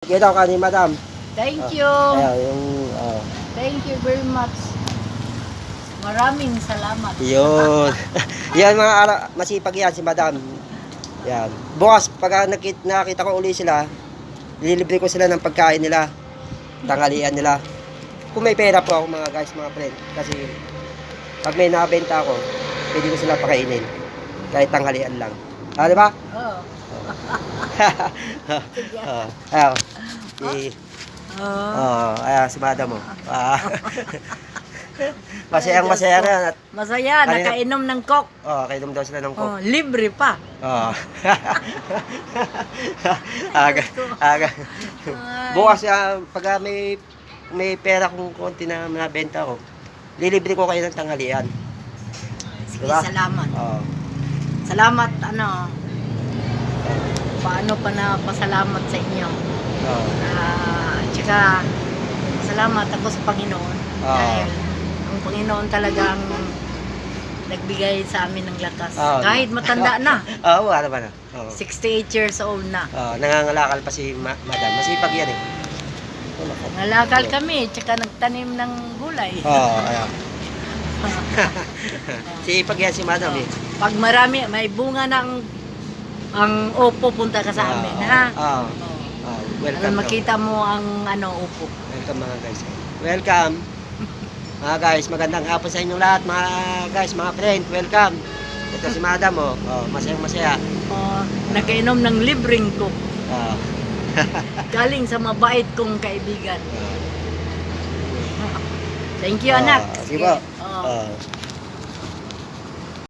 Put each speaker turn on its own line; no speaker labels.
Kita ka ni Madam.
Thank you.
Ayan, yung,
Thank you very much. Maraming salamat.
yun. Yan mga masipag yan si Madam. Yan. Bukas, pag nakita ko uli sila, lilibre ko sila ng pagkain nila. Tanghalian nila. Kung may pera po ako mga guys, mga friend. Kasi, pag may nabenta ako, pwede ko sila pakainin. Kahit tanghalian lang. Ah, di ba?
Oh.
Ayaw.
Oh.
Si Madam mo. Masayang masaya na.
Masaya,
Kanina-
nakainom ng coke.
Kainom daw sila ng
Oh,
coke.
libre pa.
Aga.
Ay.
Bukas, pag may pera kung konti na nabenta ko, lilibre ko kayo ng tanghalian.
Sige,
Diba?
salamat.
Oo.
Salamat, paano pa na pasalamat sa inyo.
Oo.
Tsaka, salamat ako sa Panginoon. Dahil ang Panginoon talagang nagbigay sa amin ng lakas. Kahit matanda na.
Oo, ano ba na? Oo.
68 years old na.
Nangangalakal pa si Madam. Masipag yan eh.
Nalakal kami, tsaka nagtanim ng gulay.
Ayan. Sipag yan si Madam eh.
Pag marami, may bunga ng ang upo, punta ka sa amin, ha?
Welcome.
Makita mo ang upo.
Welcome mga guys. Welcome. Mga guys, magandang hapon sa inyong lahat mga guys, mga friend. Welcome. Ito si Madam masayang masaya.
Nagainom ng libreng coke.
Ah.
Galing sa mabait kong kaibigan. Thank you, anak.
Sige po.
Oo.